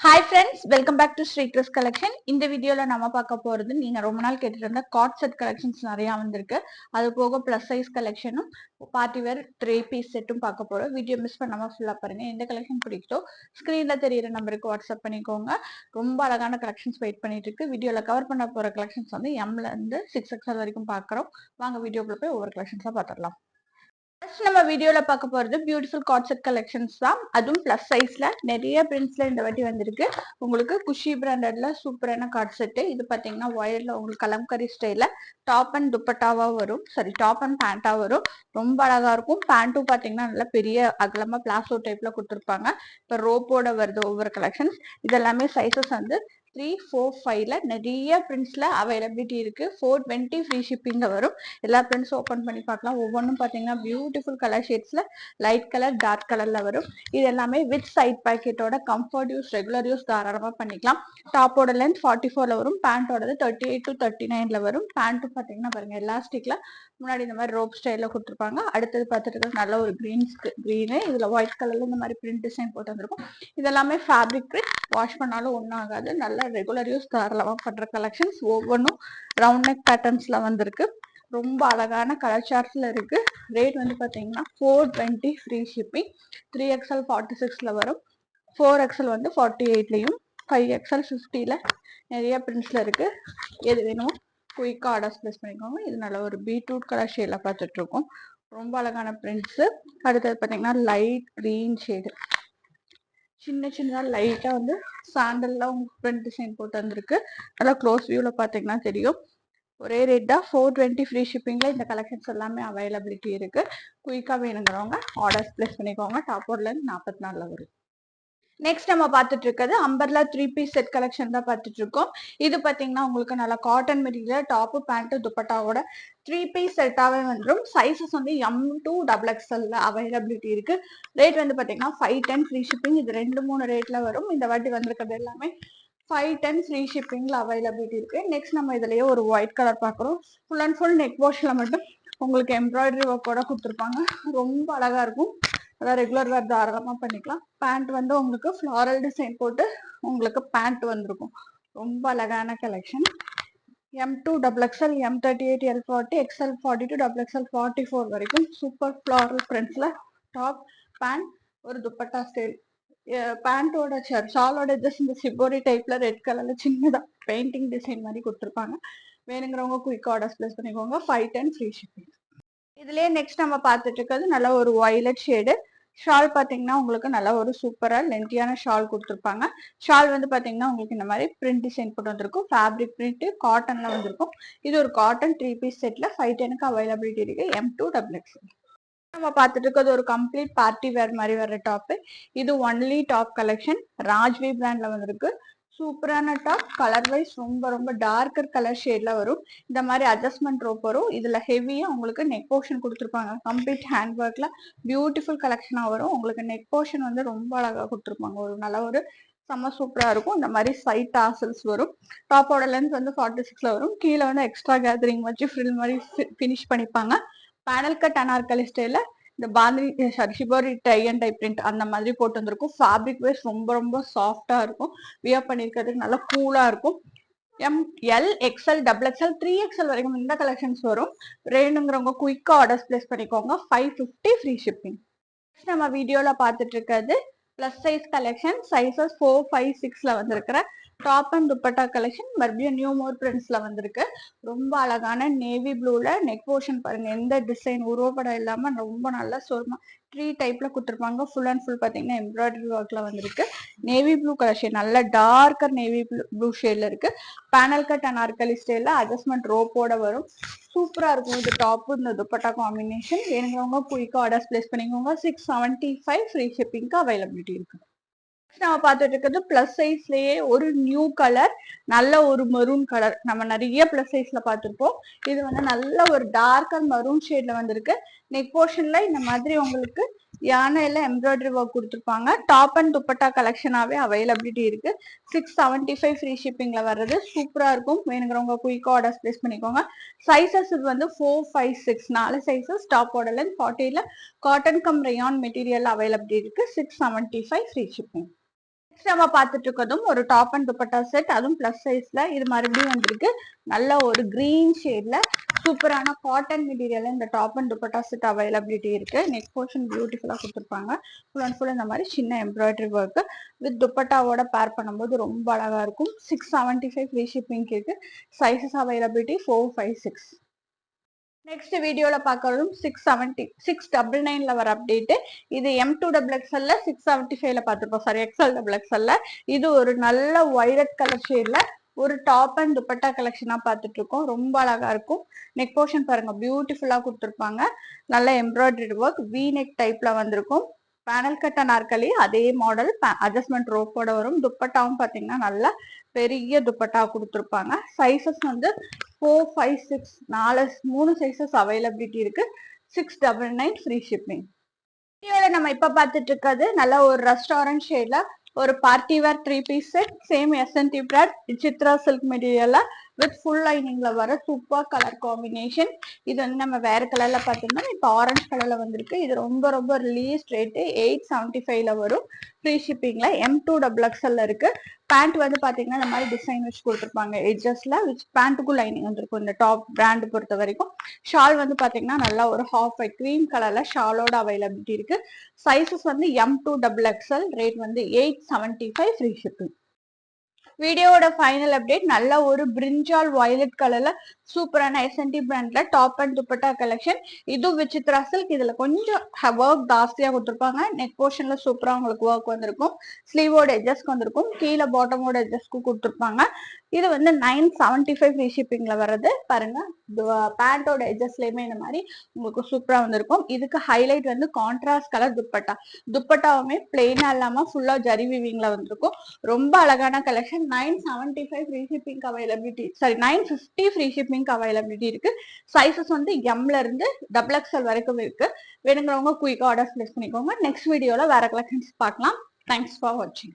Hi friends, welcome back to Sri Chris Collection. இந்த வீடியோல நம்ம பார்க்க போறது நீங்க ரொம்ப நாள் கேட்டுட்டு இருந்த காட் செட் கலெக்ஷன்ஸ் நிறைய வந்திருக்கு. அது போக பிளஸ் சைஸ் கலெக்ஷனும் பார்ட்டி வேர் 3 பீஸ் செட்டும் பார்க்க போறோம். வீடியோ மிஸ் பண்ணாம ஃபுல்லா பாருங்க. எந்த கலெக்ஷன் பிடிக்குதோ ஸ்கிரீன்ல தெரியுற நம்பருக்கு வாட்ஸ்அப் பண்ணிக்கோங்க. ரொம்ப அழகான கலெக்ஷன்ஸ் வெயிட் பண்ணிட்டு இருக்கு. வீடியோல கவர் பண்ண போற கலெக்ஷன்ஸ் வந்து எம்ல இருந்து 6XL வரைக்கும் பார்க்கறோம். வாங்க வீடியோக்குள்ள போய் ஒவ்வொரு கலெக்ஷன்ஸா பார்த்துடலாம். நம்ம வீடியோல பார்க்க போறது பியூட்டிஃபுல் காட் செட் கலெக்ஷன்ஸ் தான். அதுவும் பிளஸ் சைஸ்ல நிறைய பிரிண்ட்ஸ்ல இந்த வாட்டி வந்திருக்கு. உங்களுக்கு குஷி பிராண்டட்ல சூப்பரான காட் செட். இது பாத்தீங்கன்னா ஒயர்ல உங்களுக்கு கலம்கரி ஸ்டைல டாப் அண்ட் துப்பட்டாவா வரும். டாப் அண்ட் பேண்டா வரும். ரொம்ப அழகா இருக்கும். பேண்ட்டும் பாத்தீங்கன்னா நல்ல பெரிய அகலமா பிளாசோ டைப்ல கொடுத்துருப்பாங்க. இப்ப ரோப்போட வருது ஒவ்வொரு கலெக்ஷன்ஸ். இதெல்லாமே சைசஸ் வந்து 3, 4, 5ல நிறைய பிரிண்ட்ஸ்ல அவைலபிலிட்டி இருக்கு. 420 ஃப்ரீ ஷிப்பிங்ல வரும். எல்லா பிரிண்ட்ஸ் ஓபன் பண்ணி பார்க்கலாம். ஒவ்வொன்றும் பாத்தீங்கன்னா பியூட்டிஃபுல் கலர் ஷேட்ஸ்ல லைட் கலர் டார்க் கலர்ல வரும். இது எல்லாமே வித் சைட் பாக்கெட்டோட கம்ஃபர்ட் யூஸ் ரெகுலர் யூஸ் தாராளமா பண்ணிக்கலாம். டாப்போட லென்த் 44ல வரும். பேண்டோட 38 to 39ல வரும். பேண்ட் பாத்தீங்கன்னா பாருங்க எலாஸ்டிக்ல முன்னாடி இந்த மாதிரி ரோப் ஸ்டைல கொடுத்துருப்பாங்க. அடுத்தது பார்த்துட்டு நல்ல ஒரு கிரீனு இதுல ஒயிட் கலர்ல இந்த மாதிரி பிரிண்ட் டிசைன் போட்டு வந்திருக்கும். இதெல்லாமே ஃபேப்ரிக் வாஷ் பண்ணாலும் ஒன்றும் ஆகாது. நல்ல ரெகுலர் யூஸ் தாராளமா பண்ற கலெக்ஷன்ஸ். ஒவ்வொன்றும் ரவுண்ட் நெக் பேட்டர்ன்ஸ்ல வந்திருக்கு. ரொம்ப அழகான கலர் சார்ட்ஸ்ல இருக்கு. ரேட் வந்து பாத்தீங்கன்னா 420 ஃப்ரீ ஷிப்பிங். 3XL 46ல வரும். 4XL வந்து 48லயும் 5XL 50ல நிறைய பிரிண்ட்ஸ்ல இருக்கு. எது வேணும் குயிக்கா ஆர்டர்ஸ் பிளேஸ் பண்ணிக்கோங்க. இது நல்ல ஒரு பீட்ரூட் கலர் ஷேட்ல பார்த்துட்டு இருக்கோம். ரொம்ப அழகான பிரிண்ட்ஸ். அடுத்தது பாத்தீங்கன்னா லைட் கிரீன் ஷேடு சின்ன சின்னதா லைட்டா வந்து சாண்டல்ல உங்களுக்கு பிரிண்ட் டிசைன் போட்டு வந்திருக்கு. நல்லா க்ளோஸ் வியூல பாத்தீங்கன்னா தெரியும். ஒரே ரேட் தான். 420 ஃப்ரீ ஷிப்பிங்ல இந்த கலெக்ஷன்ஸ் எல்லாமே அவைலபிலிட்டி இருக்கு. குயிக்கா வேணுங்கிறவங்க ஆர்டர்ஸ் பிளேஸ் பண்ணிக்கோங்க. டாப்போர்ல இருந்து 44ல வரும். நெக்ஸ்ட் நம்ம பார்த்துட்டு இருக்கிறது அம்பர்லா 3 பீஸ் செட் கலெக்ஷன் தான் பார்த்துட்டு இருக்கோம். இது பாத்தீங்கன்னா உங்களுக்கு நல்லா காட்டன் மெட்டீரியல் டாப்பு பேண்ட் துப்பட்டாவோட 3 பீஸ் செட்டாவே வந்துடும். சைசஸ் வந்து M to XXL அவைலபிலிட்டி இருக்கு. ரேட் வந்து பாத்தீங்கன்னா 510 ஃப்ரீ ஷிப்பிங். இது 2-3 ரேட்ல வரும். இந்த வாட்டி வந்திருக்கிறது எல்லாமே 510 ஃப்ரீ ஷிப்பிங்ல அவைலபிலிட்டி இருக்கு. நெக்ஸ்ட் நம்ம இதுலயே ஒரு ஒயிட் கலர் பாக்குறோம். ஃபுல் அண்ட் ஃபுல் நெக் வாஷ்ல மட்டும் உங்களுக்கு எம்ப்ராய்டரி ஒர்க்கோட கொடுத்துருப்பாங்க. ரொம்ப அழகா இருக்கும். அதான் ரெகுலர் வேர் தாராளமா பண்ணிக்கலாம். பேண்ட் வந்து உங்களுக்கு ஃபிளாரல் டிசைன் போட்டு உங்களுக்கு பேண்ட் வந்திருக்கும். ரொம்ப அழகான collection. M to XXL, M38, L40, XL42, XXL 44 வரைக்கும் சூப்பர் ஃபிளாரல் பிரிண்ட்ஸ்ல டாப் பேண்ட் ஒரு துப்பட்டா ஸ்டைல். பேண்டோட ஷாலோட ஜஸ்ட் இந்த சிபோரி டைப்ல ரெட் கலர்ல சின்னதா பெயிண்டிங் டிசைன் மாதிரி கொடுத்துருப்பாங்க. வேணுங்கிறவங்க குயிக் ஆர்டர்ஸ் பிளேஸ் பண்ணிக்கோங்க. 510 ஃப்ரீ ஷிப்பிங். இதுலயே நெக்ஸ்ட் நம்ம பார்த்துட்டு இருக்கிறது நல்ல ஒரு வயலட் ஷேடு. ஷால் பாத்தீங்கன்னா உங்களுக்கு நல்ல ஒரு சூப்பரா லென்த்தியான ஷால் கொடுத்துருப்பாங்க. ஷால் வந்து பாத்தீங்கன்னா உங்களுக்கு இந்த மாதிரி பிரிண்ட் டிசைன் போட்டு வந்திருக்கும். ஃபேப்ரிக் பிரிண்ட் காட்டன்ல வந்திருக்கும். இது ஒரு காட்டன் 3 பீஸ் செட்ல 510க்கு அவைலபிலிட்டி இருக்கு. M to XXL. நம்ம பார்த்துட்டு இருக்கிறது ஒரு கம்ப்ளீட் பார்ட்டி வேர் மாதிரி வர்ற டாப். இது ஒன்லி டாப் கலெக்ஷன். ராஜ்வி பிராண்ட்ல வந்திருக்கு. சூப்பரான டாப். கலர் வைஸ் ரொம்ப ரொம்ப டார்க்கர் கலர் ஷேட்ல வரும். இந்த மாதிரி அட்ஜஸ்ட்மெண்ட் ரோப் வரும். இதுல ஹெவியா உங்களுக்கு நெக் போர்ஷன் கொடுத்துருப்பாங்க. கம்ப்ளீட் ஹேண்ட் ஒர்க்ல பியூட்டிஃபுல் கலெக்ஷனா வரும். உங்களுக்கு நெக் போர்ஷன் வந்து ரொம்ப அழகா கொடுத்துருப்பாங்க. ஒரு நல்ல ஒரு செம்ம சூப்பரா இருக்கும். இந்த மாதிரி சைட் டாசல்ஸ் வரும். டாப்போட லென்த் வந்து 46ல வரும். கீழே வந்து எக்ஸ்ட்ரா கேதரிங் வச்சு ஃப்ரில் மாதிரி ஃபினிஷ் பண்ணிப்பாங்க. பேனல் கட் அனார்கலி ஸ்டைல இந்த bandhani shibori tie and dye print அந்த மாதிரி போட்டு வந்திருக்கும். ஃபேப்ரிக் வைஸ் ரொம்ப ரொம்ப சாஃப்டா இருக்கும். வியர் பண்ணிருக்கிறதுக்கு நல்லா கூலா இருக்கும். ML, XL, XXL, 3XL வரைக்கும் இந்த கலெக்ஷன்ஸ் வரும். வேணுங்கிறவங்க குயிக்கா ஆர்டர்ஸ் பிளேஸ் பண்ணிக்கோங்க. 550 ஃப்ரீ ஷிப்பிங். நம்ம வீடியோல பார்த்துட்டு இருக்கிறது பிளஸ் சைஸ் கலெக்ஷன். சைசஸ் 4, 5, 6ல வந்திருக்கிற டாப் அண்ட் துப்பட்டா கலெக்ஷன். மறுபடியும் நியூ மோர் பிரிண்ட்ஸ்ல வந்திருக்கு. ரொம்ப அழகான நேவி ப்ளூல நெக் போர்ஷன் பாருங்க. எந்த டிசைன் உருவப்படம் இல்லாம ரொம்ப நல்லா சொல்லுமா ட்ரீ டைப்ல கொடுத்துருப்பாங்க. ஃபுல் அண்ட் ஃபுல் பாத்தீங்கன்னா எம்ப்ராய்டரி ஒர்க்ல வந்திருக்கு. நேவி ப்ளூ கலர் ஷேட் நல்ல டார்க்கர் நேவி ப்ளூ ஷேட்ல இருக்கு. பேனல் கட் அனார்கலி ஸ்டைல்ல அட்ஜஸ்ட்மெண்ட் ரோப்போட வரும். சூப்பரா இருக்கும். இது டாப் இந்த துப்பட்டா காம்பினேஷன். வேணுங்கிறவங்க குயிக்கா ஆர்டர்ஸ் பிளேஸ் பண்ணிக்கோங்க. 675 ஃப்ரீ ஷிப்பிங்க்கு அவைலபிலிட்டி இருக்கு. நம்ம பார்த்துட்டு இருக்கிறது பிளஸ் சைஸ்லயே ஒரு நியூ கலர். நல்ல ஒரு மெரூன் கலர். நம்ம நிறைய பிளஸ் சைஸ்ல பார்த்திருப்போம். இது வந்து நல்ல ஒரு டார்க்கர் மெரூன் ஷேட்ல வந்திருக்கு. நெக் போர்ஷன்ல இந்த மாதிரி உங்களுக்கு யானையில எம்ப்ராய்டரி ஒர்க் கொடுத்துருப்பாங்க. டாப் அண்ட் துப்பட்டா கலெக்ஷனாவே அவைலபிலிட்டி இருக்கு. 675 ஃப்ரீ ஷிப்பிங்ல வர்றது சூப்பரா இருக்கும். வேணுங்கிறவங்க குயிக்கா ஆர்டர்ஸ் பிளேஸ் பண்ணிக்கோங்க. சைசஸ் இது வந்து 4, 5, 6 4 சைசஸ். டாப்போட லென்த் 40ல cotton cum rayon material availability இருக்கு. 675 ஃப்ரீ ஷிப்பிங். நம்ம பார்த்துட்டு இருக்கிறதும் ஒரு டாப் அண்ட் துப்பட்டா செட், அதுவும் பிளஸ் சைஸ்ல. இது மறுபடியும் வந்திருக்கு நல்ல ஒரு கிரீன் ஷேட்ல சூப்பரான காட்டன் மெட்டீரியல். இந்த top and dupatta set availability இருக்கு. நெக் போர்ஷன் பியூட்டிஃபுல்லா கொடுத்துருப்பாங்க. ஃபுல் அண்ட் ஃபுல் இந்த மாதிரி சின்ன எம்ப்ராய்டரி ஒர்க் வித் துப்பட்டாவோட பேர் பண்ணும்போது ரொம்ப அழகா இருக்கும். 675 ஃப்ரீ ஷிப்பிங் இருக்கு. Sizes availability 4, 5, 6. நெக்ஸ்ட் வீடியோல பார்க்கறதும் 699ல வர அப்டேட். இது M2XXL 675ல பார்த்துருப்போம். சாரி, XL இது ஒரு நல்ல வைலட் கலர் ஷேட்ல ஒரு டாப் அண்ட் துப்பட்டா கலெக்ஷனா பார்த்துட்டு இருக்கோம். ரொம்ப அழகா இருக்கும். நெக் போர்ஷன் பாருங்க, பியூட்டிஃபுல்லா கொடுத்துருப்பாங்க. நல்ல எம்ப்ராய்டரி ஒர்க் வி நெக் டைப்ல வந்திருக்கும். பேனல் கட்ட நாற்காலி அதே மாடல் அட்ஜஸ்ட்மெண்ட் ரோப்போட வரும். துப்பட்டாவும் பாத்தீங்கன்னா நல்ல பெரிய துப்பட்டா கொடுத்துருப்பாங்க. சைசஸ் வந்து 4, 5, 6 3 சைசஸ் அவைலபிலிட்டி இருக்கு. 699 ஃப்ரீ ஷிப்பிங். வீடியோல நம்ம இப்ப பார்த்துட்டு இருக்கிறது நல்ல ஒரு ரெஸ்டாரண்ட் ஷேட்ல ஒரு பார்ட்டி வேர் 3 பீஸ் செட். Same SNT brand Chitra silk மெட்டீரியல்ல வித் ஃபுல் லைனிங்ல வர சூப்பர் கலர் காம்பினேஷன். இது வந்து நம்ம வேற கலர்ல பார்த்தோம்னா இப்போ ஆரஞ்சு கலர்ல வந்திருக்கு. இது ரொம்ப ரொம்ப ரிலீஸ் ரேட்டு 875ல வரும். ஃப்ரீ ஷிப்பிங்ல M2XXL இருக்கு. பேண்ட் வந்து பாத்தீங்கன்னா இந்த மாதிரி டிசைன் வச்சு கொடுத்துருப்பாங்க எட்ஜஸ்ல, விச் பேண்ட்டுக்கும் லைனிங் வந்திருக்கும் இந்த டாப் பிராண்ட் பொறுத்த வரைக்கும். ஷால் வந்து பாத்தீங்கன்னா நல்லா ஒரு ஹாஃப் ஒயிட் கிரீம் கலர்ல ஷாலோட அவைலபிலிட்டி இருக்கு. சைசஸ் வந்து M2XXL. ரேட் வந்து 875 ஃப்ரீ ஷிப்பிங். வீடியோவோட ஃபைனல் அப்டேட் நல்ல ஒரு பிரிஞ்சால் வயலட் கலர்ல சூப்பரான SNT பிராண்ட்ல டாப் அண்ட் துப்பட்டா கலெக்ஷன். இது விசித்ரா சில்க். இதுல கொஞ்சம் ஒர்க் ஜாஸ்தியா கொடுத்துருப்பாங்க. நெக் போர்ஷன்ல சூப்பரா உங்களுக்கு ஒர்க் வந்திருக்கும். ஸ்லீவோட எட்ஜஸ்க்கு வந்திருக்கும். கீழே பாட்டமோட எட்ஜஸ்க்கு கொடுத்துருப்பாங்க. இது வந்து 975 ஃப்ரீ ஷிப்பிங்ல வர்றது. பாருங்க, பேண்டோட எட்ஜஸ்லயுமே இந்த மாதிரி உங்களுக்கு சூப்பரா வந்திருக்கும். இதுக்கு ஹைலைட் வந்து கான்ட்ராஸ்ட் கலர் துப்பட்டா. துப்பட்டாவுமே பிளெயினா இல்லாம ஃபுல்லா ஜரி வீவிங்ல வந்திருக்கும். ரொம்ப அழகான collection. 975 free shipping availability, sorry 950 free shipping availability இருக்கு. சைசஸ் வந்து எம்ல இருந்து XXL வரைக்கும் இருக்கு. வேணுங்கிறவங்க குயிக்கா ஆர்டர்ஸ் பிளேஸ் பண்ணிக்கோங்க. நெக்ஸ்ட் வீடியோல வேற கலெக்ஷன்ஸ் பார்க்கலாம். தேங்க்ஸ் ஃபார் வாட்சிங்.